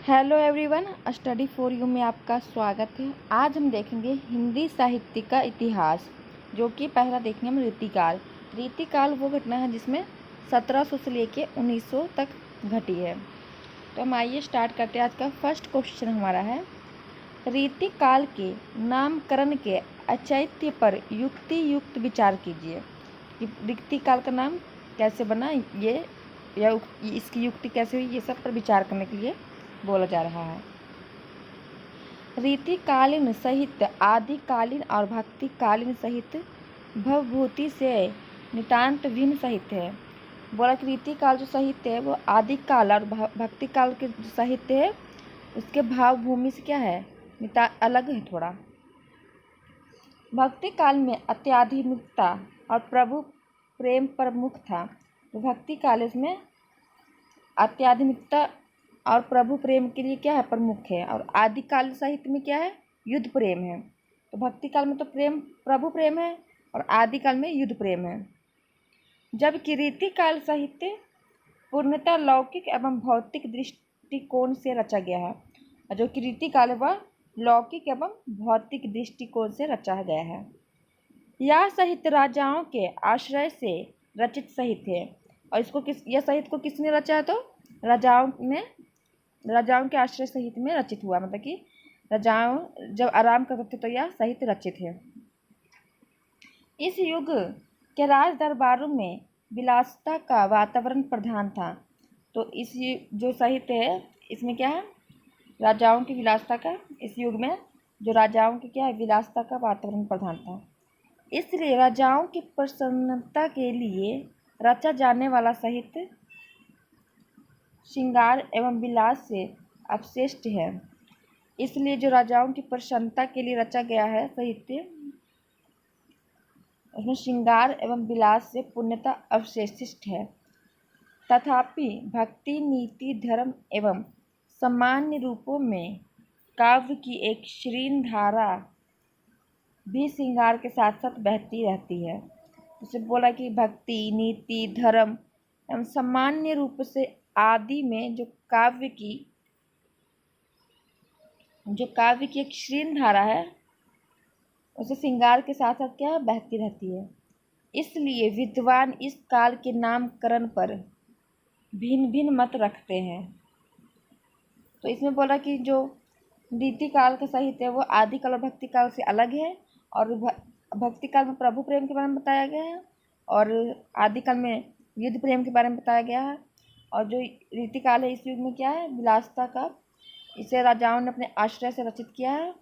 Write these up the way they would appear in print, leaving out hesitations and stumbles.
Hello everyone, study for you में आपका स्वागत है। आज हम देखेंगे हिंदी साहित्य का इतिहास, जो कि पहला देखेंगे हम रीतिकाल। रीतिकाल वो घटना है जिसमें 1700 से लेके 1900 तक घटी है। तो हम आइए स्टार्ट करते हैं। आज का फर्स्ट क्वेश्चन हमारा है, रीतिकाल के नामकरण के औचित्य पर युक्ति युक्त विचार कीजिए। रीतिकाल का नाम कैसे बना, ये या इसकी युक्ति कैसे हुई, ये सब पर विचार करने के लिए बोला जा रहा है। रीतिकालीन साहित्य आदिकालीन और भक्तिकालीन साहित्य भवभूति से नितांत भिन्न साहित्य है। बोला कि रीतिकाल जो साहित्य है वो आदिकाल और भक्तिकाल के जो साहित्य है उसके भावभूमि से क्या है, अलग है थोड़ा। भक्तिकाल में अत्याधुनिकता और प्रभु प्रेम प्रमुख था। तो भक्तिकाल इसमें अत्याधुनिकता और प्रभु प्रेम के लिए क्या है, प्रमुख है। और आदिकाल साहित्य में क्या है, युद्ध प्रेम है। तो भक्ति काल में तो प्रभु प्रेम है और आदिकाल में युद्ध प्रेम है। जबकि रीतिकाल साहित्य पूर्णतः लौकिक एवं भौतिक दृष्टिकोण से रचा गया है। और जो कि रीतिकाल है वह लौकिक एवं भौतिक दृष्टिकोण से रचा गया है। यह साहित्य राजाओं के आश्रय से रचित साहित्य है। और यह साहित्य को किसने रचा है, तो राजाओं के आश्रय साहित्य में रचित हुआ। मतलब कि राजाओं जब आराम करते थे तो यह साहित्य रचित है। इस युग के राज दरबारों में विलासिता का वातावरण प्रधान था। तो इस जो साहित्य है इसमें क्या है, राजाओं की विलासिता का, इस युग में जो राजाओं की क्या है, विलासिता का वातावरण प्रधान था। इसलिए राजाओं की प्रसन्नता के लिए रचा जाने वाला साहित्य श्रृंगार एवं विलास से अपश्रेष्ठ है। इसलिए जो राजाओं की प्रसन्नता के लिए रचा गया है साहित्य, उसमें श्रृंगार एवं विलास से पूर्णतः अवशिष्ट है। तथापि भक्ति, नीति, धर्म एवं सामान्य रूपों में काव्य की एक श्रीन धारा भी श्रृंगार के साथ साथ बहती रहती है। जैसे बोला कि भक्ति, नीति, धर्म एवं सामान्य रूप से आदि में जो काव्य की एक श्रीन धारा है उसे श्रृंगार के साथ साथ क्या बहती रहती है। इसलिए विद्वान इस काल के नामकरण पर भिन्न भिन्न मत रखते हैं। तो इसमें बोला कि जो रीतिकाल का साहित्य है वो आदिकाल और भक्तिकाल से अलग है। और भक्तिकाल में प्रभु प्रेम के बारे में बताया गया है और आदिकाल में युद्ध प्रेम के बारे में बताया गया है। और जो रीतिकाल है इस युग में क्या है, विलासिता का, इसे राजाओं ने अपने आश्रय से रचित किया है।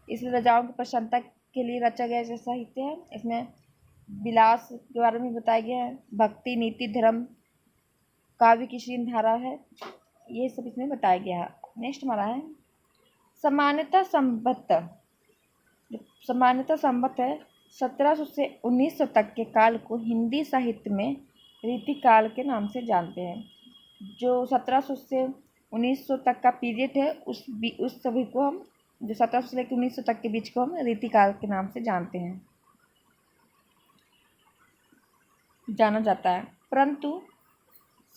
इसलिए राजाओं की प्रसन्नता के लिए रचा गया जो साहित्य है, इसमें विलास के बारे में बताया गया है। भक्ति, नीति, धर्म, काव्य की श्रीन धारा है, ये सब इसमें बताया गया है। नेक्स्ट हमारा है सामान्यतः संबत है 1700 से 1900 तक के काल को हिंदी साहित्य में रीतिकाल के नाम से जानते हैं। जो 1700 से 1900 तक का पीरियड है उस सभी को हम, जो 1700 से लेकर 1900 तक के बीच को हम रीतिकाल के नाम से जाना जाता है। परंतु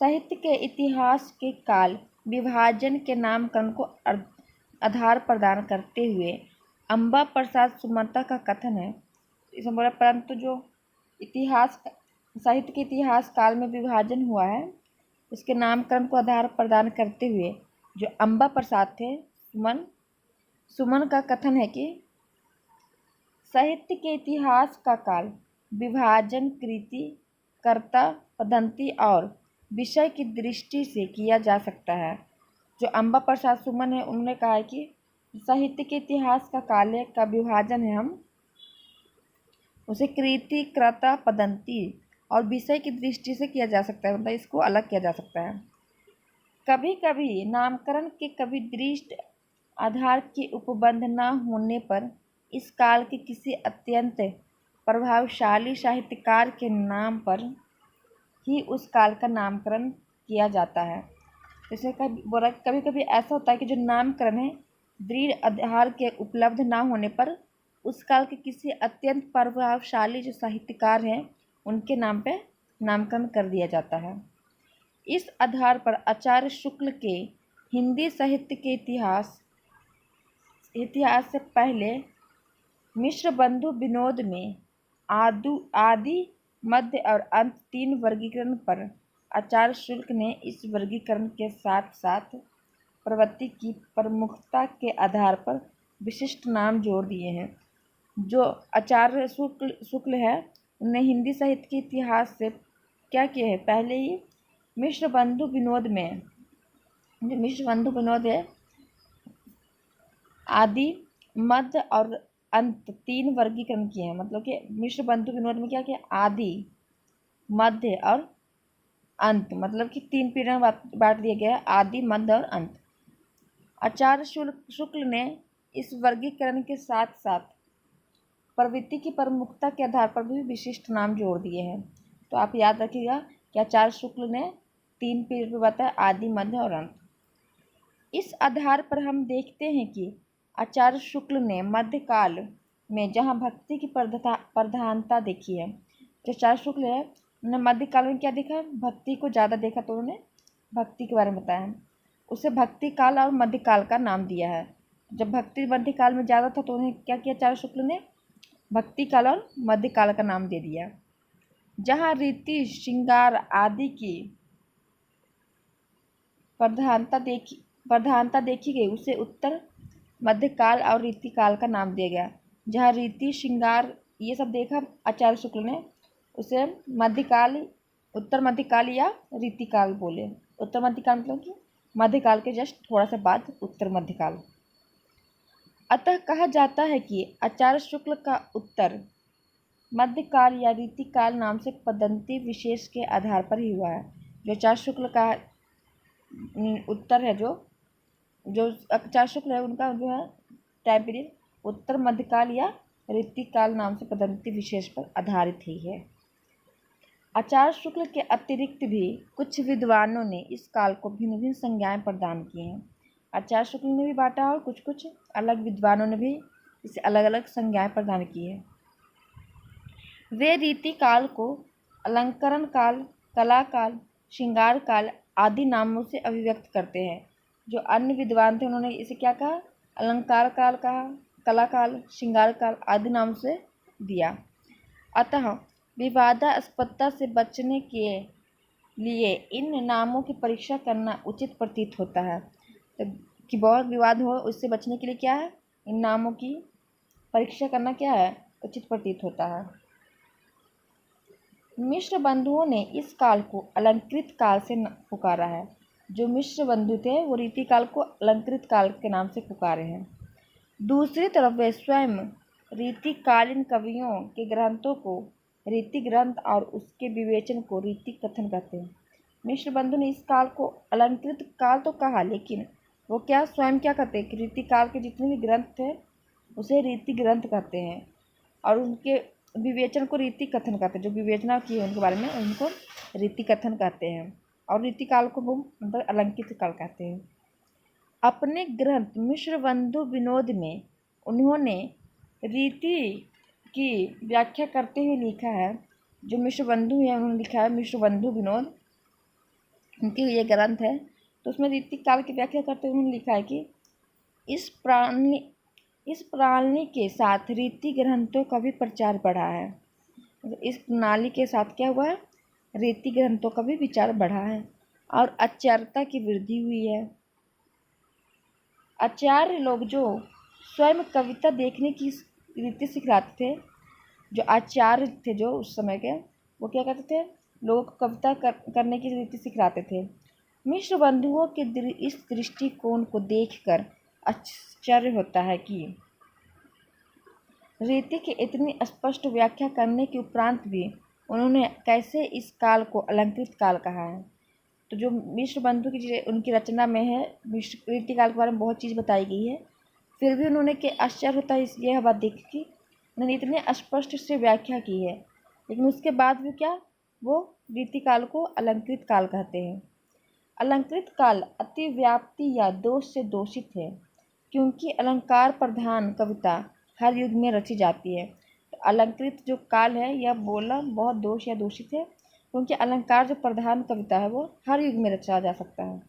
साहित्य के इतिहास के काल विभाजन के नामकरण को आधार प्रदान करते हुए अम्बा प्रसाद सुमंता का कथन है। इसमें बोला परंतु जो साहित्य के इतिहास काल में विभाजन हुआ है उसके नामकरण को आधार प्रदान करते हुए जो अम्बा प्रसाद थे सुमन का कथन है कि साहित्य के इतिहास का काल विभाजन कृति, कर्ता, पद्धति और विषय की दृष्टि से किया जा सकता है। जो अम्बा प्रसाद सुमन है उन्होंने कहा है कि साहित्य के इतिहास का काल का विभाजन है, हम उसे कृति, कर्ता, पद्धति और विषय की दृष्टि से किया जा सकता है। मतलब इसको अलग किया जा सकता है। कभी कभी नामकरण के कभी दृष्ट आधार के उपबंध न होने पर इस काल के किसी अत्यंत प्रभावशाली साहित्यकार के नाम पर ही उस काल का नामकरण किया जाता है। जैसे कभी कभी ऐसा होता है कि जो नामकरण है दृढ़ आधार के उपलब्ध न होने पर उस काल के किसी अत्यंत प्रभावशाली जो साहित्यकार हैं उनके नाम पे नामकरण कर दिया जाता है। इस आधार पर आचार्य शुक्ल के हिंदी साहित्य के इतिहास से पहले मिश्र बंधु विनोद में आदि, मध्य और अंत 3 वर्गीकरण पर आचार्य शुक्ल ने इस वर्गीकरण के साथ साथ प्रवृत्ति की प्रमुखता के आधार पर विशिष्ट नाम जोड़ दिए हैं। जो आचार्य शुक्ल है उन्होंने हिंदी साहित्य के इतिहास से क्या किया है, पहले ही मिश्र बंधु विनोद में, जो मिश्र बंधु विनोद है, आदि, मध्य और अंत 3 वर्गीकरण किए हैं। मतलब कि मिश्र बंधु विनोद में क्या किया, आदि, मध्य और अंत, मतलब कि 3 पीढ़ियों में बांट दिया गया है, आदि, मध्य और अंत। आचार्य शुक्ल ने इस वर्गीकरण के साथ साथ प्रवृत्ति की प्रमुखता के आधार पर भी विशिष्ट नाम जोड़ दिए हैं। तो आप याद रखिएगा कि आचार्य शुक्ल ने 3 पीढ़ी में बताया, आदि, मध्य और अंत। इस आधार पर हम देखते हैं कि आचार्य शुक्ल ने मध्यकाल में जहाँ भक्ति की प्रधानता देखी है, जो आचार्य शुक्ल है उन्होंने मध्यकाल में क्या देखा, भक्ति को ज़्यादा देखा, तो उन्होंने भक्ति के बारे में बताया है। उसे भक्ति काल और मध्यकाल का नाम दिया है। जब भक्ति मध्यकाल में ज़्यादा था तो उन्हें क्या किया, आचार्य शुक्ल ने भक्ति काल और मध्यकाल का नाम दे दिया। जहाँ रीति श्रृंगार आदि की प्रधानता देखी गई उसे उत्तर मध्यकाल और रीतिकाल का नाम दिया गया। जहाँ रीति श्रृंगार ये सब देखा आचार्य शुक्ल ने, उसे मध्यकाल, उत्तर मध्यकाल या रीतिकाल बोले। उत्तर मध्यकाल मतलब कि मध्यकाल के जस्ट थोड़ा सा बाद उत्तर मध्यकाल। अतः कहा जाता है कि आचार्य शुक्ल का उत्तर मध्यकाल या रीतिकाल नाम से पदंती विशेष के आधार पर ही हुआ है। जो आचार्य शुक्ल का उत्तर है, जो आचार्य शुक्ल है उनका जो है टाइम पीरियड उत्तर मध्यकाल या रीतिकाल नाम से पदंती विशेष पर आधारित ही है। आचार्य शुक्ल के अतिरिक्त भी कुछ विद्वानों ने इस काल को भिन्न भिन्न संज्ञाएं प्रदान की हैं। आचार्य शुक्ल ने भी बांटा और कुछ कुछ अलग विद्वानों ने भी इसे अलग अलग संज्ञाएं प्रदान की है। वे रीति काल को अलंकरण काल, कला काल, श्रृंगार काल आदि नामों से अभिव्यक्त करते हैं। जो अन्य विद्वान थे उन्होंने इसे क्या कहा, अलंकार काल कहा, कला काल, श्रृंगार काल आदि नाम से दिया। अतः विवादास्पदता से बचने के लिए इन नामों की परीक्षा करना उचित प्रतीत होता है। तो कि बहुत विवाद हो, उससे बचने के लिए क्या है, इन नामों की परीक्षा करना क्या है, उचित प्रतीत होता है। मिश्र बंधुओं ने इस काल को अलंकृत काल से पुकारा है। जो मिश्र बंधु थे वो रीति काल को अलंकृत काल के नाम से पुकारे हैं। दूसरी तरफ वे स्वयं रीतिकालीन कवियों के ग्रंथों को रीति ग्रंथ और उसके विवेचन को रीति कथन कहते हैं। मिश्र बंधु ने इस काल को अलंकृत काल तो कहा, लेकिन वो क्या स्वयं क्या कहते हैं कि रीति काल के जितने भी ग्रंथ थे उसे रीति ग्रंथ कहते हैं, और उनके विवेचन को रीति कथन कहते हैं। जो विवेचना की है उनके बारे में उनको रीति कथन कहते हैं, और रीति काल को वो मतलब अलंकृत काल कहते हैं। अपने ग्रंथ मिश्र बंधु विनोद में उन्होंने रीति की व्याख्या करते हुए लिखा है। जो मिश्र बंधु है उन्होंने लिखा है मिश्र बंधु विनोद, उनकी ये ग्रंथ है, तो उसमें रीति काल की व्याख्या करते हुए उन्होंने लिखा है कि इस प्रणाली के साथ रीति ग्रंथों का भी प्रचार बढ़ा है। इस प्रणाली के साथ क्या हुआ है, रीति ग्रंथों का भी विचार बढ़ा है और आचार्यता की वृद्धि हुई है। आचार्य लोग जो स्वयं कविता देखने की रीति सिखलाते थे, जो आचार्य थे जो उस समय के, वो क्या करते थे, लोगों को कविता करने की रीति सिखलाते थे। मिश्र बंधुओं के इस दृष्टिकोण को देखकर आश्चर्य होता है कि रीति की इतनी स्पष्ट व्याख्या करने के उपरांत भी उन्होंने कैसे इस काल को अलंकृत काल कहा है। तो जो मिश्र बंधु की उनकी रचना में है, रीति काल के बारे में बहुत चीज़ बताई गई है, फिर भी उन्होंने के आश्चर्य होता है यह बात देख कि उन्होंने इतने स्पष्ट से व्याख्या की है, लेकिन उसके बाद भी क्या, वो रीति काल को अलंकृत काल कहते हैं। अलंकृत काल अतिव्याप्ति या दोष से दोषित है, क्योंकि अलंकार प्रधान कविता हर युग में रची जाती है। तो अलंकृत जो काल है यह बोला बहुत दोष या दूषित है, क्योंकि अलंकार जो प्रधान कविता है वो हर युग में रचा जा सकता है।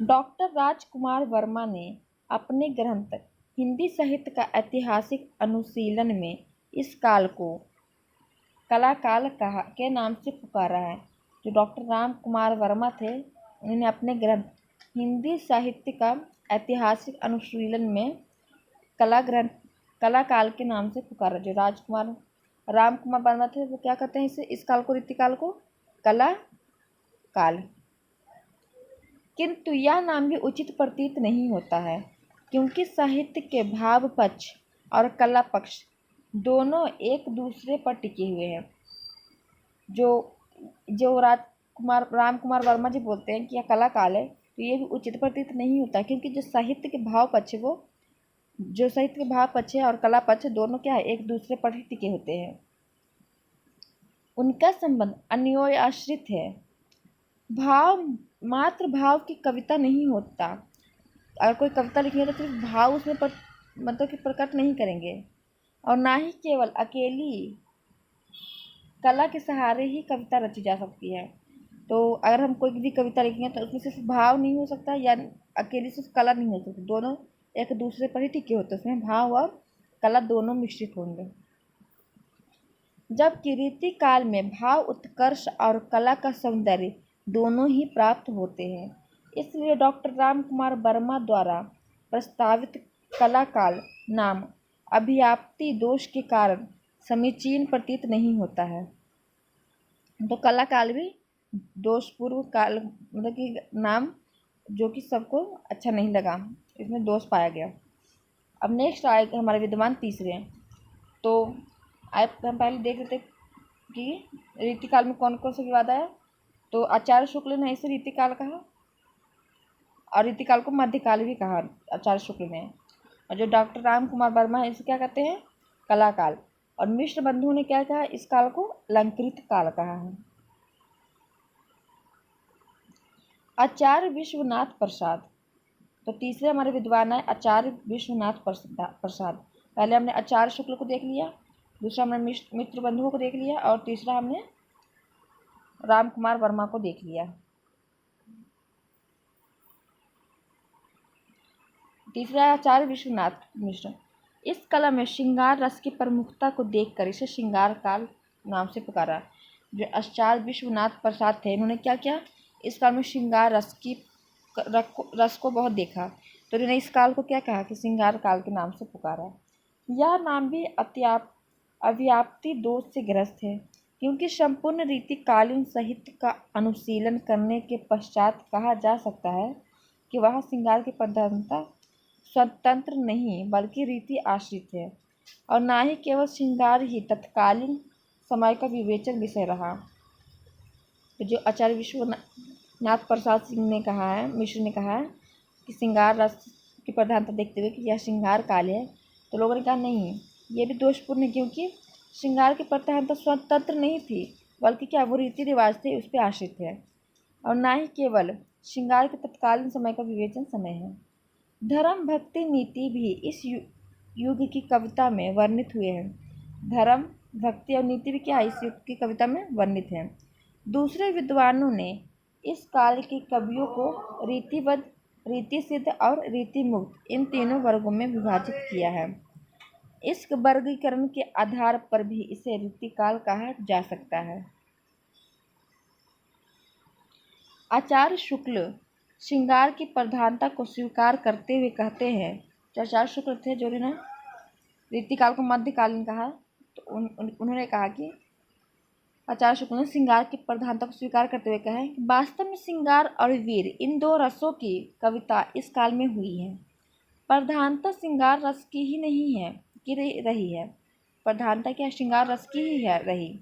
डॉक्टर राजकुमार वर्मा ने अपने ग्रंथ हिंदी साहित्य का ऐतिहासिक अनुशीलन में इस काल को कला काल कहा के नाम से पुकारा है। जो डॉक्टर राम कुमार वर्मा थे, उन्होंने अपने ग्रंथ हिंदी साहित्य का ऐतिहासिक अनुशीलन में कला काल के नाम से पुकारा। जो राम कुमार वर्मा थे, वो क्या कहते हैं इस काल को, रीतिकाल को कला काल। किंतु यह नाम भी उचित प्रतीत नहीं होता है, क्योंकि साहित्य के भाव पक्ष और कला पक्ष दोनों एक दूसरे पर टिके हुए हैं। जो राम कुमार वर्मा जी बोलते हैं कि यह कला काल है, तो ये भी उचित प्रतीत नहीं होता, क्योंकि जो साहित्य के भाव पक्ष जो साहित्य के भाव पक्ष है और कला पक्ष दोनों क्या है, एक दूसरे पर ही टिके होते हैं। उनका संबंध अन्योन्य आश्रित है। मात्र भाव की कविता नहीं होता। अगर कोई कविता लिखेंगे तो सिर्फ भाव उसमें मतलब कि प्रकट नहीं करेंगे, और ना ही केवल अकेली कला के सहारे ही कविता रची जा सकती है। तो अगर हम कोई भी कविता लिखेंगे तो उसमें सिर्फ भाव नहीं हो सकता या अकेली सिर्फ कला नहीं हो सकती, दोनों एक दूसरे पर ही टिके होते हैं। उसमें भाव और कला दोनों मिश्रित होंगे। जबकि रीतिकाल में भाव उत्कर्ष और कला का सौंदर्य दोनों ही प्राप्त होते हैं। इसलिए डॉक्टर राम कुमार वर्मा द्वारा प्रस्तावित कला काल नाम अभिव्यक्ति दोष के कारण समीचीन प्रतीत नहीं होता है। तो कला काल भी दोषपूर्व काल, मतलब कि नाम जो कि सबको अच्छा नहीं लगा, इसमें दोष पाया गया। अब नेक्स्ट आएगा हमारे विद्वान तीसरे। तो हम पहले देख लेते कि रीतिकाल में कौन कौन सा विवाद आया। तो आचार्य शुक्ल ने इसे रीतिकाल कहा, और रीतिकाल को मध्यकाल भी कहा आचार्य शुक्ल ने। और जो डॉक्टर राम कुमार वर्मा है, इसे क्या कहते हैं, कलाकाल। और मिश्र बंधु ने क्या कहा, इस काल को अलंकृत काल कहा है। आचार्य विश्वनाथ प्रसाद। तो तीसरे हमारे विद्वान है आचार्य विश्वनाथ प्रसाद। पहले हमने आचार्य शुक्ल को देख लिया, दूसरा हमने मित्र बंधुओं को देख लिया, और तीसरा हमने राम कुमार वर्मा को देख लिया। तीसरा आचार्य विश्वनाथ मिश्र। इस कला में श्रृंगार रस की प्रमुखता को देखकर इसे श्रृंगार काल नाम से पुकारा। जो आचार्य विश्वनाथ प्रसाद थे, इन्होंने क्या किया, इस काल में श्रृंगार रस को बहुत देखा, तो इन्होंने इस काल को क्या कहा कि श्रृंगार काल के नाम से पुकारा। यह नाम भी अव्याप्ति दोष से ग्रस्त है, क्योंकि संपूर्ण रीतिकालीन साहित्य का अनुशीलन करने के पश्चात कहा जा सकता है कि वह श्रृंगार की प्रधानता स्वतंत्र नहीं बल्कि रीति आश्रित है, और ना ही केवल श्रृंगार ही तत्कालीन समय का विवेचन विषय रहा। तो जो आचार्य विश्वनाथ प्रसाद सिंह ने कहा है, मिश्र ने कहा है कि श्रृंगार रस की प्रधानता देखते हुए कि यह श्रृंगार काल है, तो लोगों ने कहा नहीं, ये भी दोषपूर्ण है, क्योंकि श्रृंगार की प्रधानता स्वतंत्र नहीं थी बल्कि क्या वो रीति रिवाज थे उस पर आश्रित है, और ना ही केवल श्रृंगार के तत्कालीन समय का विवेचन समय है। धर्म भक्ति नीति भी इस युग की कविता में वर्णित हुए हैं। धर्म भक्ति और नीति भी क्या इस युग की कविता में वर्णित है। दूसरे विद्वानों ने इस काल के कवियों को रीतिबद्ध, रीति सिद्ध और रीति मुक्त इन तीनों वर्गों में विभाजित किया है। इस वर्गीकरण के आधार पर भी इसे रीतिकाल कहा जा सकता है। आचार्य शुक्ल श्रृंगार की प्रधानता को स्वीकार करते हुए कहते हैं, जो आचार्य शुक्ल थे, जो ने रीतिकाल को मध्यकालीन कहा, तो उन्होंने कहा कि आचार्य शुक्ल ने श्रृंगार की प्रधानता को स्वीकार करते हुए कहा कि वास्तव में श्रृंगार और वीर इन दो रसों की कविता इस काल में हुई है। प्रधानता श्रृंगार रस की ही नहीं है कि रही है, प्रधानता क्या श्रृंगार रस की ही है रही।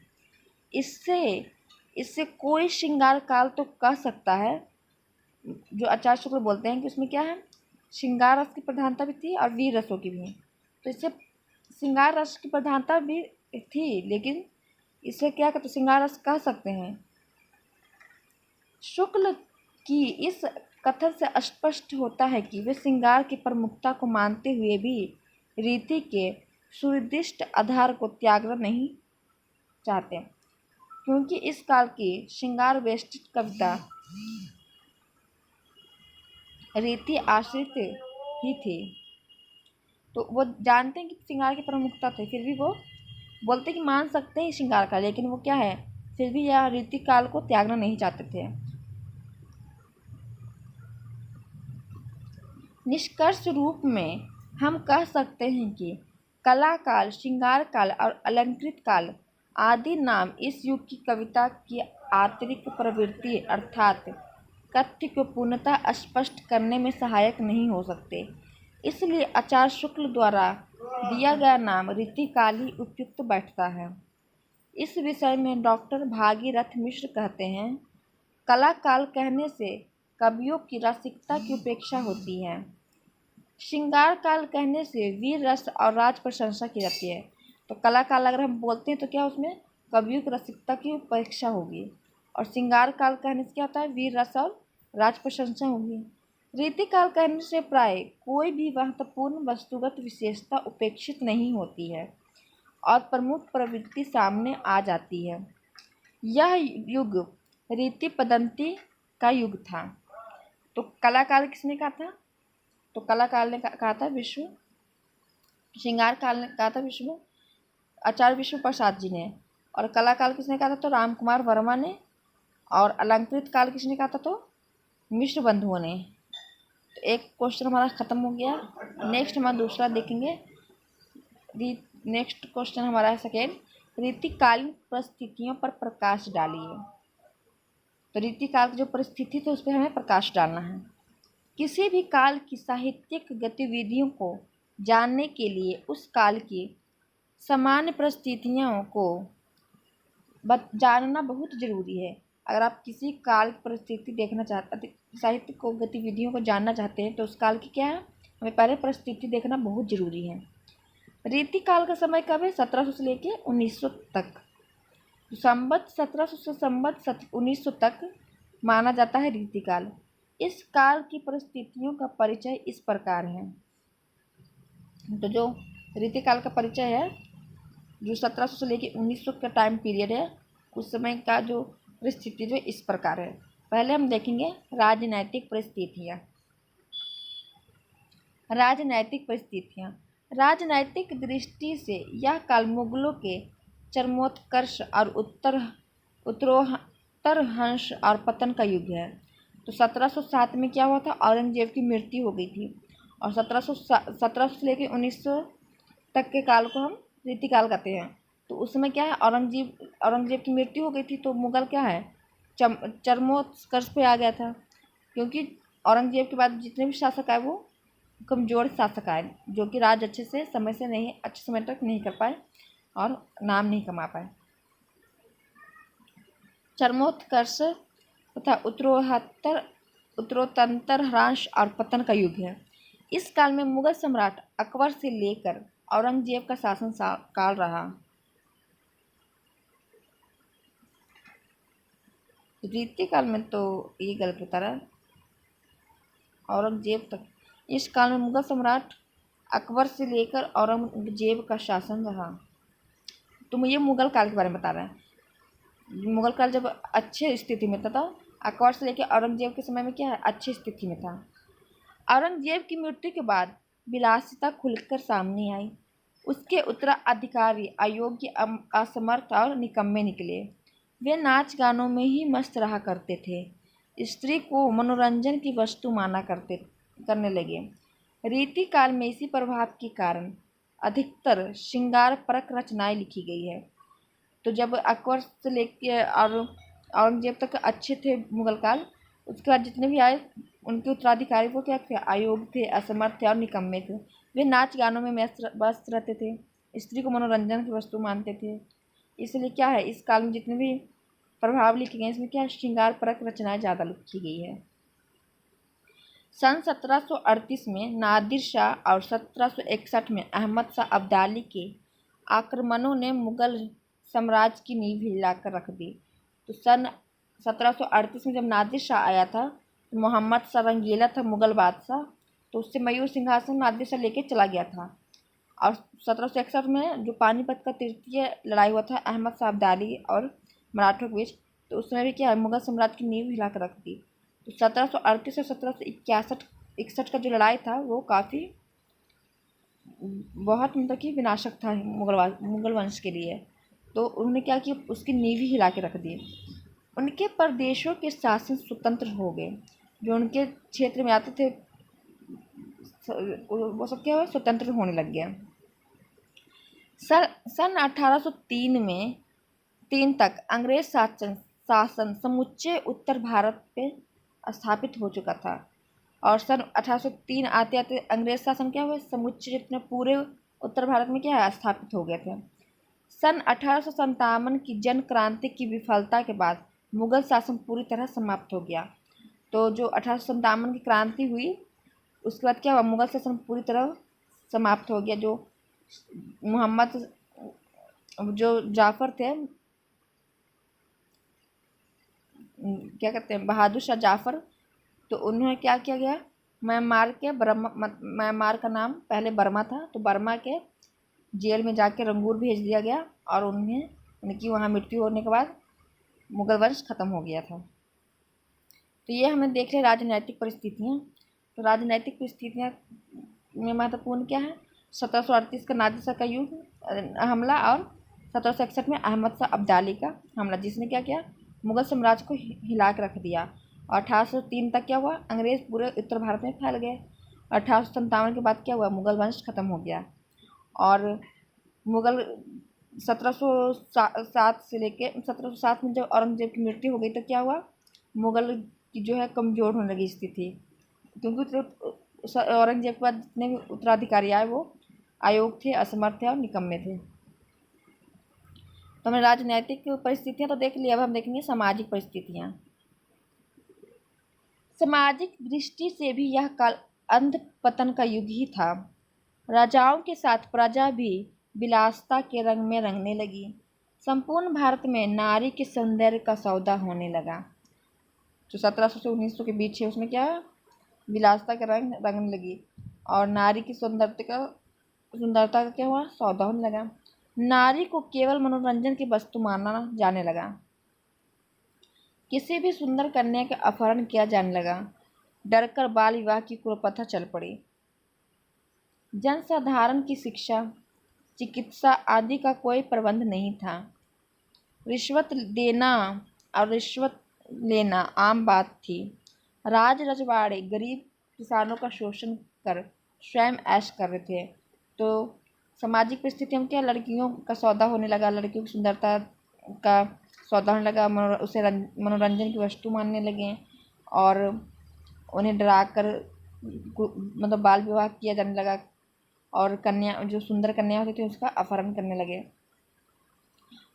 इससे कोई श्रृंगार काल तो कह सकता है। जो आचार्य शुक्ल बोलते हैं कि उसमें क्या है, श्रृंगार रस की प्रधानता भी थी और वीर रसों की भी, तो इससे श्रृंगार रस की प्रधानता भी थी, लेकिन इसे क्या कहते, श्रृंगार रस कह सकते हैं। शुक्ल की इस कथन से स्पष्ट होता है कि वे श्रृंगार की प्रमुखता को मानते हुए भी रीति के सुनिर्दिष्ट आधार को त्यागना नहीं चाहते, क्योंकि इस काल की श्रृंगार वेष्टित कविता रीति आश्रित ही थे। तो वो जानते हैं कि श्रृंगार की प्रमुखता थे, फिर भी वो बोलते कि मान सकते हैं श्रृंगार का, लेकिन वो क्या है, फिर भी यह रीतिकाल को त्यागना नहीं चाहते थे। निष्कर्ष रूप में हम कह सकते हैं कि कला काल, श्रृंगार काल और अलंकृत काल आदि नाम इस युग की कविता की आंतरिक प्रवृत्ति अर्थात कथ्य को पूर्णतः स्पष्ट करने में सहायक नहीं हो सकते। इसलिए आचार्य शुक्ल द्वारा दिया गया नाम रीतिकाल ही उपयुक्त बैठता है। इस विषय में डॉक्टर भागीरथ मिश्र कहते हैं, कला काल कहने से कवियों की रसिकता की उपेक्षा होती है। श्रृंगार काल कहने से वीर रस और राज प्रशंसा की जाती है। तो कला काल अगर हम बोलते हैं तो क्या उसमें कवियों की रसिकता की उपेक्षा होगी, और श्रृंगार काल कहने से क्या होता है, वीर रस और राज प्रशंसा होगी। रीतिकाल कहने से प्राय कोई भी महत्वपूर्ण वस्तुगत विशेषता उपेक्षित नहीं होती है और प्रमुख प्रवृत्ति सामने आ जाती है। यह युग रीति पद्धति का युग था। तो कला काल किसने कहा था? तो कला काल ने कहा था विश्व, श्रृंगार काल ने कहा था विश्व आचार्य विश्व प्रसाद जी ने, और कला काल किसने कहा था? तो राम कुमार वर्मा ने, और अलंकृत काल किसने कहा था? तो मिश्र बंधुओं ने। तो एक क्वेश्चन हमारा ख़त्म हो गया। नेक्स्ट हमारा दूसरा देखेंगे। नेक्स्ट क्वेश्चन हमारा है सेकेंड, रीतिकालीन परिस्थितियों पर प्रकाश डालिए। तो रीतिकाल की जो परिस्थिति थी उस पर हमें प्रकाश डालना है। किसी भी काल की साहित्यिक गतिविधियों को जानने के लिए उस काल की सामान्य परिस्थितियों को जानना बहुत ज़रूरी है। अगर आप किसी काल की परिस्थिति देखना चाहते, साहित्य को गतिविधियों को जानना चाहते हैं, तो उस काल की क्या है, हमें पहले परिस्थिति देखना बहुत ज़रूरी है। रीतिकाल का समय कब है? 1700 से लेके 1900 तक। संवत 1700 से संवत 1900 तक माना जाता है रीतिकाल। इस काल की परिस्थितियों का परिचय इस प्रकार है। तो जो रीतिकाल का परिचय है, जो 1700 से लेके 1900 का टाइम पीरियड है, उस समय का जो परिस्थिति जो इस प्रकार है। पहले हम देखेंगे राजनैतिक परिस्थितियाँ। राजनैतिक परिस्थितियाँ, राजनैतिक दृष्टि से यह काल मुगलों के चरमोत्कर्ष और उत्तरोत्तरहंस और पतन का युग है। तो 1707 में क्या हुआ था? औरंगजेब की मृत्यु हो गई थी, और 1700 से लेकर 1900 तक के काल को हम रीतिकाल कहते हैं। तो उस समय क्या है, औरंगजेब की मृत्यु हो गई थी, तो मुगल क्या है, चरमोत्कर्ष पे आ गया था, क्योंकि औरंगजेब के बाद जितने भी शासक आए वो कमज़ोर शासक आए, जो कि राज अच्छे समय तक नहीं कर पाए और नाम नहीं कमा पाए। चरमोत्कर्ष तथा उत्तरोत्तर ह्रास और पतन का युग है। इस काल में मुगल सम्राट अकबर से लेकर औरंगजेब का शासन काल रहा। रीतिकाल में तो ये गलत बता रहा है, औरंगजेब तक। इस काल में मुगल सम्राट अकबर से लेकर औरंगजेब का शासन रहा। तो मुझे मुगल काल के बारे में बता रहा है। मुगल काल जब अच्छे स्थिति में था, अकबर से लेकर औरंगजेब के समय में क्या है, अच्छी स्थिति में था। औरंगजेब की मृत्यु के बाद विलासिता खुलकर सामने आई। उसके उत्तराधिकारी अयोग्य, असमर्थ और निकम्मे निकले। वे नाच गानों में ही मस्त रहा करते थे, स्त्री को मनोरंजन की वस्तु करने लगे। रीतिकाल में इसी प्रभाव के कारण अधिकतर श्रृंगार परक रचनाएं लिखी गई है। तो जब अकबर से लेकर और औरंगजेब तक अच्छे थे मुगल काल, उसके बाद जितने भी आए उनके उत्तराधिकारी वो क्या थे, अयोग्य थे, असमर्थ थे और निकम्मे थे। वे नाच गानों में व्यस्त रहते थे, स्त्री को मनोरंजन की वस्तु मानते थे। इसलिए क्या है, इस काल में जितने भी प्रभाव लिखे गए इसमें क्या श्रृंगार परक रचनाएं ज़्यादा लिखी गई है। सन 1738 में नादिर शाह और 1761 में अहमद शाह अब्दाली के आक्रमणों ने मुगल साम्राज्य की नींव हिलाकर रख दी। तो सन 1738 में जब नादिर शाह आया था, तो मोहम्मद शाह रंगीला था मुगल बादशाह, तो उससे मयूर सिंहासन नादिर शाह लेके चला गया था। और 1761 में जो पानीपत का तृतीय लड़ाई हुआ था अहमद शाह अब्दाली और मराठों के बीच, तो उसमें भी क्या है, मुगल साम्राज्य की नींव हिलाकर रख दी। तो 1738 से 1761 1861 का जो लड़ाई था वो काफ़ी बहुत मतलब कि विनाशक था मुगल वंश के लिए। तो उन्होंने क्या किया, उसकी नींव ही हिला के रख दी। उनके प्रदेशों के शासन स्वतंत्र हो गए, जो उनके क्षेत्र में आते थे वो सब क्या हुआ, स्वतंत्र होने लग गया। सन 1803 में 3 तक अंग्रेज शासन समूचे उत्तर भारत पे स्थापित हो चुका था। और सन 1803 आते आते अंग्रेज शासन क्या हुआ, समूचे जितने पूरे उत्तर भारत में क्या है, स्थापित हो गए थे। सन 1857 की जन क्रांति की विफलता के बाद मुगल शासन पूरी तरह समाप्त हो गया। तो जो 1857 की क्रांति हुई उसके बाद क्या हुआ, मुगल शासन पूरी तरह समाप्त हो गया। जो मोहम्मद जो जाफर थे, क्या कहते हैं, बहादुर शाह जाफर, तो उन्हें क्या किया गया, म्यांमार का नाम पहले बर्मा था, तो बर्मा के जेल में जाके रंगूर भेज दिया गया और उन्हें उनकी वहाँ मृत्यु होने के बाद मुगल वंश खत्म हो गया था। तो ये हमें देख रहे राजनैतिक परिस्थितियाँ। तो राजनैतिक परिस्थितियाँ में महत्वपूर्ण क्या है, 1738 का नादिर शाह का युद्ध हमला और 1761 में अहमद शाह अब्दाली का हमला, जिसने क्या किया, मुगल साम्राज्य को हिला के रख दिया। और 1803 तक क्या हुआ, अंग्रेज पूरे उत्तर भारत में फैल गए। 1857 के बाद क्या हुआ, मुगल वंश खत्म हो गया। और मुगल 1707 से लेके 1707 में जब औरंगजेब की मृत्यु हो गई तो क्या हुआ, मुगल की जो है कमज़ोर होने लगी स्थिति, क्योंकि औरंगजेब के बाद जितने भी उत्तराधिकारी आए वो अयोग्य थे, असमर्थ थे और निकम्मे थे। तो हमने राजनैतिक परिस्थितियाँ तो देख ली, अब हम देखेंगे सामाजिक परिस्थितियाँ। सामाजिक दृष्टि से भी यह काल अंध पतन का युग ही था। राजाओं के साथ प्रजा भी विलासता के रंग में रंगने लगी। संपूर्ण भारत में नारी के सौंदर्य का सौदा होने लगा। जो 1700 से 1900 के बीच है उसमें क्या है, विलासता के रंग रंगने लगी और नारी की सुंदरता का क्या हुआ, सौदा होने लगा। नारी को केवल मनोरंजन की वस्तु माना जाने लगा। किसी भी सुंदर कन्या का अपहरण किया जाने लगा। डरकर बाल विवाह की कुप्रथा चल पड़ी। जनसाधारण की शिक्षा, चिकित्सा आदि का कोई प्रबंध नहीं था। रिश्वत देना और रिश्वत लेना आम बात थी। राज रजवाड़े गरीब किसानों का शोषण कर स्वयं ऐश कर रहे थे। तो सामाजिक परिस्थितियों में क्या, लड़कियों का सौदा होने लगा, लड़कियों की सुंदरता का सौदा होने लगा, उसे मनोरंजन की वस्तु मानने लगे और उन्हें डरा कर मतलब बाल विवाह किया जाने लगा और कन्या, जो सुंदर कन्या होती थी उसका अपहरण करने लगे।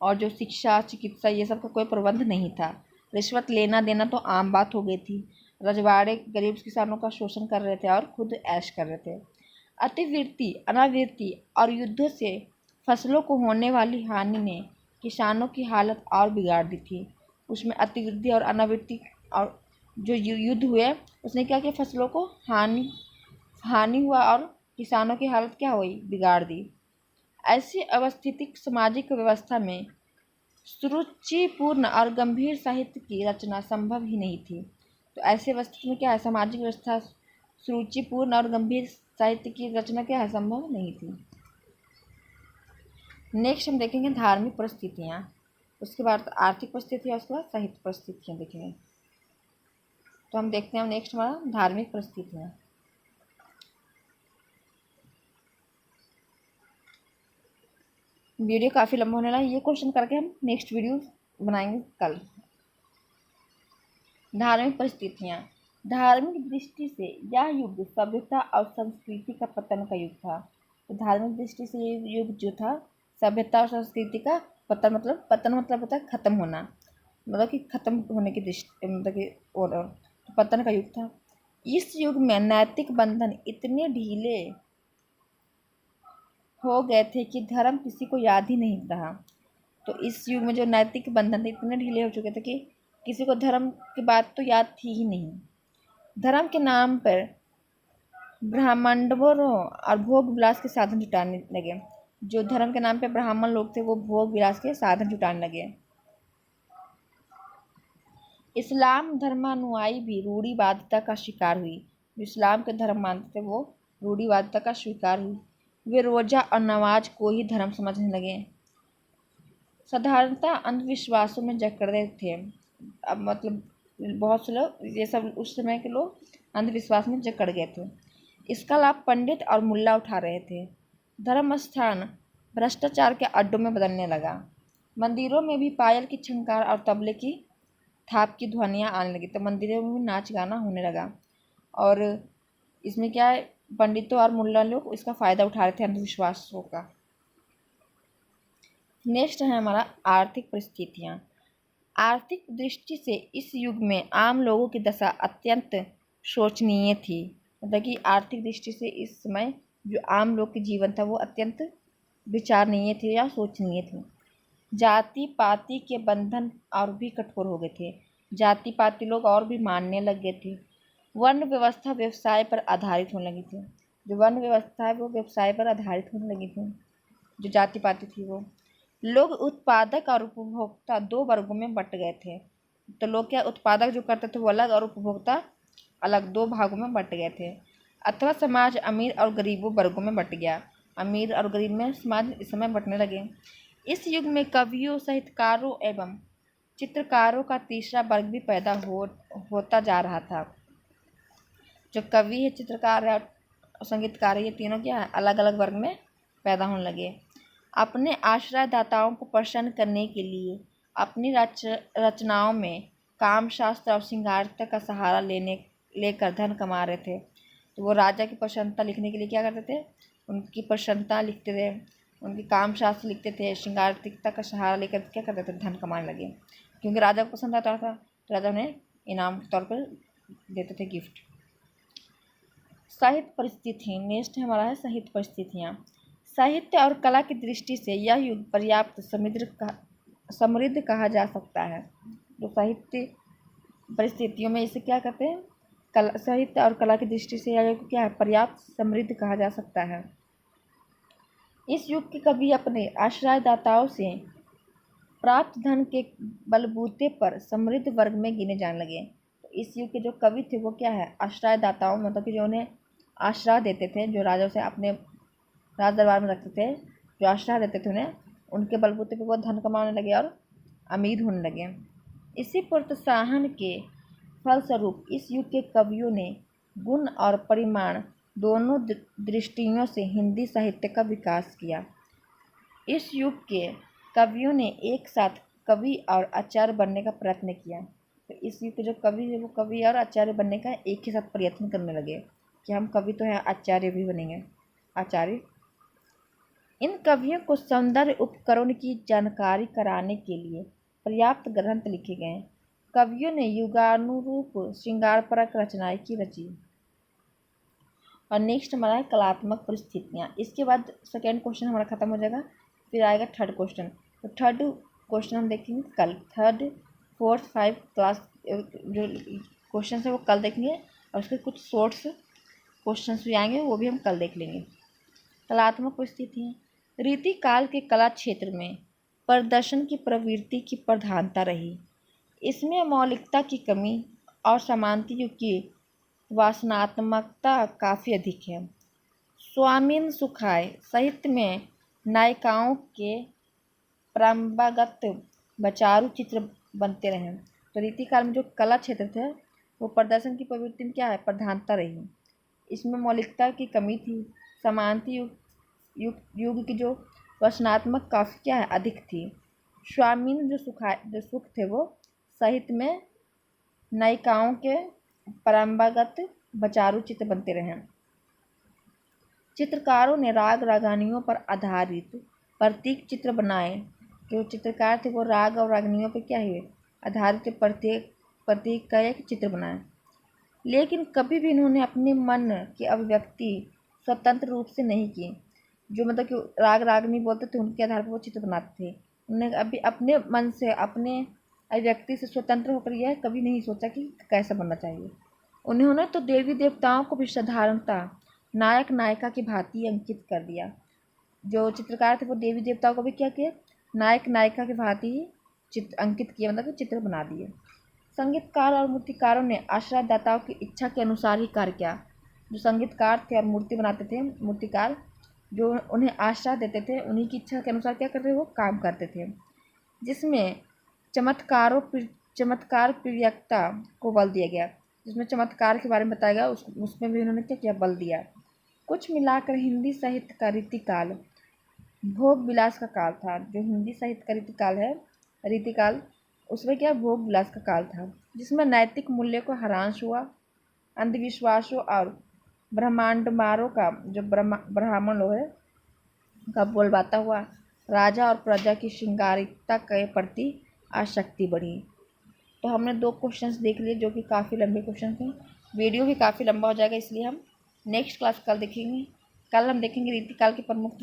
और जो शिक्षा, चिकित्सा, ये सब का कोई प्रबंध नहीं था। रिश्वत लेना देना तो आम बात हो गई थी। रजवाड़े गरीब किसानों का शोषण कर रहे थे और खुद ऐश कर रहे थे। अतिवृष्टि, अनावृष्टि और युद्धों से फसलों को होने वाली हानि ने किसानों की हालत और बिगाड़ दी थी। उसमें अतिवृष्टि और अनावृष्टि और जो युद्ध हुए उसने क्या किया, फसलों को हानि हुआ और किसानों की हालत क्या हुई, बिगाड़ दी। ऐसी अवस्थितिक सामाजिक व्यवस्था में सुरुचिपूर्ण और गंभीर साहित्य की रचना संभव ही नहीं थी। तो ऐसी अवस्थिति में क्या है, सामाजिक व्यवस्था सुरुचिपूर्ण और गंभीर साहित्य की रचना क्या है, संभव नहीं थी। नेक्स्ट हम देखेंगे धार्मिक परिस्थितियाँ, उसके बाद आर्थिक परिस्थितियाँ, उसके बाद साहित्य परिस्थितियाँ देखेंगे। तो हम देखते हैं नेक्स्ट हमारा धार्मिक परिस्थितियाँ। वीडियो काफ़ी लंबा होने लगा, ये क्वेश्चन करके हम नेक्स्ट वीडियो बनाएंगे कल। धार्मिक परिस्थितियाँ, धार्मिक दृष्टि से यह युग सभ्यता और संस्कृति का पतन का युग था। तो धार्मिक दृष्टि से ये युग जो था सभ्यता और संस्कृति का पतन मतलब होता है खत्म होना, मतलब कि खत्म होने की दृष्टि, मतलब कि और पतन का युग था। इस युग में नैतिक बंधन इतने ढीले हो गए थे कि धर्म किसी को याद ही नहीं रहा। तो इस युग में जो नैतिक बंधन इतने ढीले हो चुके थे कि किसी को धर्म की बात तो याद थी ही नहीं। धर्म के नाम पर ब्राह्मणों और भोग विलास के साधन जुटाने लगे। जो धर्म के नाम पे ब्राह्मण लोग थे वो भोग विलास के साधन जुटाने लगे। इस्लाम धर्मानुयायी भी रूढ़िवादिता का शिकार हुई। जो इस्लाम के धर्म मानते थे वो रूढ़िवादिता का स्वीकार हुई। वे रोज़ा और नमाज को ही धर्म समझने लगे। साधारणतः अंधविश्वासों में जकड़े थे। अब मतलब बहुत से लोग ये सब उस समय के लोग अंधविश्वास में जकड़ गए थे। इसका लाभ पंडित और मुल्ला उठा रहे थे। धर्म स्थान भ्रष्टाचार के अड्डों में बदलने लगा। मंदिरों में भी पायल की छंकार और तबले की थाप की ध्वनियाँ आने लगी, तो मंदिरों में भी नाच गाना होने लगा। और इसमें क्या है, पंडितों और मुल्ला लोग इसका फ़ायदा उठा रहे थे अंधविश्वासों का। नेक्स्ट है हमारा आर्थिक परिस्थितियाँ। आर्थिक दृष्टि से इस युग में आम लोगों की दशा अत्यंत शोचनीय थी। मतलब कि आर्थिक दृष्टि से इस समय जो आम लोग के जीवन था वो अत्यंत विचारणीय थे या शोचनीय थे। जाति पाति के बंधन और भी कठोर हो गए थे। जाति पाति लोग और भी मानने लग गए थे। वर्ण व्यवस्था व्यवसाय पर आधारित होने लगी थी। जो वर्ण व्यवस्था है वो व्यवसाय पर आधारित होने लगी थी। जो जाति पाति थी वो लोग उत्पादक और उपभोक्ता दो वर्गों में बंट गए थे। तो लोग क्या, उत्पादक जो करते थे वो अलग और उपभोक्ता अलग, दो भागों में बंट गए थे। अथवा समाज अमीर और गरीबों वर्गों में बंट गया। अमीर और गरीब में समाज इस समय बंटने लगे। इस युग में कवियों, साहित्यकारों एवं चित्रकारों का तीसरा वर्ग भी पैदा होता जा रहा था। जो कवि है, चित्रकार है और संगीतकार है, ये तीनों क्या है, अलग अलग वर्ग में पैदा होने लगे। अपने आश्रयदाताओं को प्रसन्न करने के लिए अपनी रचनाओं में कामशास्त्र और श्रृंगारता का सहारा लेकर धन कमा रहे थे। तो वो राजा की प्रसन्नता लिखने के लिए क्या करते थे, उनकी प्रसन्नता लिखते थे, उनके कामशास्त्र लिखते थे, श्रृंगारतिकता का सहारा लेकर क्या करते थे, धन कमाने लगे। क्योंकि राजा को पसंद आता था तो राजा उन्हें इनाम के तौर पर देते थे, गिफ्ट। साहित्य परिस्थिति। नेक्स्ट हमारा है साहित्य परिस्थितियाँ। साहित्य और कला की दृष्टि से यह युग पर्याप्त समृद्ध कहा जा सकता है। जो साहित्य परिस्थितियों में इसे क्या कहते हैं, साहित्य और कला की दृष्टि से यह युग क्या है, पर्याप्त समृद्ध कहा जा सकता है। इस युग के कवि अपने आश्रयदाताओं से प्राप्त धन के बलबूते पर समृद्ध वर्ग में गिने जाने लगे। तो इस युग के जो कवि थे वो क्या है, आश्रयदाताओं, मतलब कि जो उन्हें आश्रय देते थे, जो राजा से अपने राज दरबार में रखते थे, जो आश्रय देते थे उन्हें, उनके बलबूते पर वो धन कमाने लगे और अमीर होने लगे। इसी प्रोत्साहन के फलस्वरूप इस युग के कवियों ने गुण और परिमाण दोनों दृष्टियों से हिंदी साहित्य का विकास किया। इस युग के कवियों ने एक साथ कवि और आचार्य बनने का प्रयत्न किया। तो इस युग के जो कवि है वो कवि और आचार्य बनने का एक ही साथ प्रयत्न करने लगे कि हम कवि तो हैं, आचार्य भी बनेंगे, आचार्य। इन कवियों को सौंदर्य उपकरण की जानकारी कराने के लिए पर्याप्त ग्रंथ लिखे गए। कवियों ने युगानुरूप श्रृंगारपरक रचनाएं की रची। और नेक्स्ट हमारा है कलात्मक परिस्थितियाँ। इसके बाद सेकेंड क्वेश्चन हमारा खत्म हो जाएगा, फिर आएगा थर्ड क्वेश्चन। तो थर्ड क्वेश्चन हम देखेंगे कल। थर्ड, फोर्थ, 5 क्लास जो क्वेश्चन है वो कल देखेंगे, और उसके कुछ शॉर्ट्स क्वेश्चन भी आएंगे, वो भी हम कल देख लेंगे। कलात्मक परिस्थितियाँ। रीति काल के कला क्षेत्र में प्रदर्शन की प्रवृत्ति की प्रधानता रही। इसमें मौलिकता की कमी और समांतर युग की वासनात्मकता काफ़ी अधिक है। स्वामीन सुखाय साहित्य में नायिकाओं के परंपरागत बचारू चित्र बनते रहे। तो रीतिकाल में जो कला क्षेत्र थे वो प्रदर्शन की प्रवृत्ति में क्या है, प्रधानता रही। इसमें मौलिकता की कमी थी। समांतर युग की जो रचनात्मक काफ़ी क्या है, अधिक थी। स्वामीन जो सुख थे वो साहित्य में नायिकाओं के परंपरागत बचारू चित्र बनते रहे। चित्रकारों ने राग रागानियों पर आधारित प्रतीक चित्र बनाए। जो चित्रकार थे वो राग और रागनियों पर क्या है, आधारित प्रतीक का एक चित्र बनाए। लेकिन कभी भी इन्होंने अपने मन की अभिव्यक्ति स्वतंत्र रूप से नहीं की। जो मतलब कि राग रागनी बोलते थे उनके आधार पर वो चित्र बनाते थे। उन्होंने अभी अपने मन से, अपने अभिव्यक्ति से स्वतंत्र होकर यह कभी नहीं सोचा कि कैसा बनना चाहिए। उन्होंने तो देवी देवताओं को भी साधारणता नायक नायिका की भांति अंकित कर दिया। जो चित्रकार थे वो देवी देवताओं को भी क्या किए, नायक नायिका की भांति चित्र अंकित किए, मतलब कि चित्र बना दिए। संगीतकार और मूर्तिकारों ने आश्रयदाताओं की इच्छा के अनुसार ही कार्य किया। जो संगीतकार थे और मूर्ति बनाते थे, मूर्तिकार जो उन्हें आश्रय देते थे, उन्हीं की इच्छा के अनुसार क्या करते थे, वो काम करते थे। जिसमें चमत्कार प्रियकता को बल दिया गया, जिसमें चमत्कार के बारे में बताया गया, उसमें भी उन्होंने क्या किया, बल दिया। कुछ मिलाकर हिंदी साहित्य का रीतिकाल भोग विलास का काल था। जो हिंदी साहित्य का रीतिकाल उसमें क्या भोग विलास का काल था, जिसमें नैतिक मूल्य को ह्रास हुआ, अंधविश्वासों और ब्रह्मांडमारों का जो ब्राह्मण लोग है का बोलबाता हुआ, राजा और प्रजा की श्रृंगारिकता के प्रति आसक्ति बढ़ी। तो हमने 2 क्वेश्चंस देख लिए जो कि काफ़ी लंबे क्वेश्चन थे। वीडियो भी काफ़ी लंबा हो जाएगा, इसलिए हम नेक्स्ट क्लास कल देखेंगे। कल हम देखेंगे रीतिकाल की प्रमुख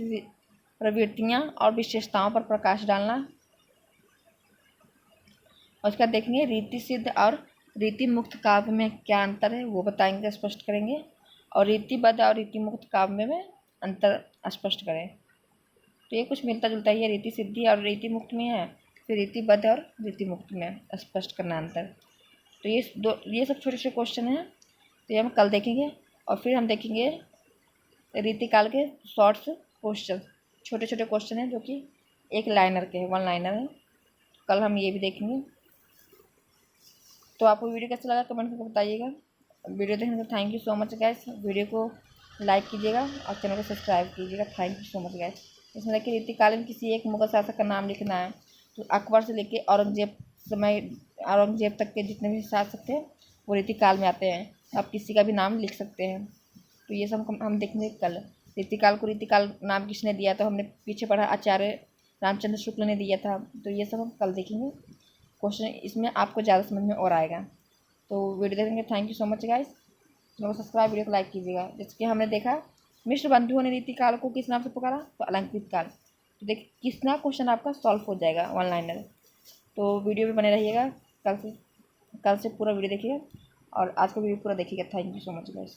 प्रवृत्तियाँ और विशेषताओं पर प्रकाश डालना। और उसके बाद देखेंगे रीति सिद्ध और रीति मुक्त काव्य में क्या अंतर है, वो बताएंगे, स्पष्ट करेंगे। और रीतिबद्ध और रीति मुक्त काव्य में अंतर स्पष्ट करें। तो ये कुछ मिलता जुलता ही है, रीति सिद्धि और रीति मुक्त में है, फिर रीतिबद्ध और रीति मुक्त में स्पष्ट करना अंतर। तो ये सब छोटे छोटे क्वेश्चन हैं, तो ये हम कल देखेंगे। और फिर हम देखेंगे रीतिकाल के शॉर्ट्स क्वेश्चन, छोटे छोटे क्वेश्चन हैं जो कि 1 लाइनर के हैं, 1 लाइनर है। कल हम ये भी देखेंगे। तो आपको वीडियो कैसा लगा कमेंट करके बताइएगा। वीडियो देखने को thank you so much guys. Video को लाइक कीजिएगा और चैनल को सब्सक्राइब कीजिएगा। Thank you so much guys. इसमें देखिए रीतिकाल में किसी एक मुगल शासक का नाम लिखना है, तो अकबर से लेके औरंगजेब तक के जितने भी शासक थे वो रीतिकाल में आते हैं। आप किसी का भी नाम लिख सकते हैं। तो ये सब हम देखेंगे कल। रीतिकाल को रीतिकाल नाम किसने दिया, तो हमने पीछे पढ़ा, आचार्य रामचंद्र शुक्ल ने दिया था। तो ये सब हम कल देखेंगे क्वेश्चन, इसमें आपको ज़्यादा समझ में और आएगा। तो वीडियो देखेंगे। Thank you so much guys. Channel को सब्सक्राइब, वीडियो को लाइक कीजिएगा। जैसे कि हमने देखा मिश्र बंधुओं ने रीतिकाल को किस नाम से पुकारा, तो अलंकृत काल। तो देखिए कितना क्वेश्चन आपका सॉल्व हो जाएगा 1 लाइनर। तो वीडियो में बने रहिएगा, कल से पूरा वीडियो देखिएगा और आज का वीडियो पूरा देखिएगा। Thank you so much guys.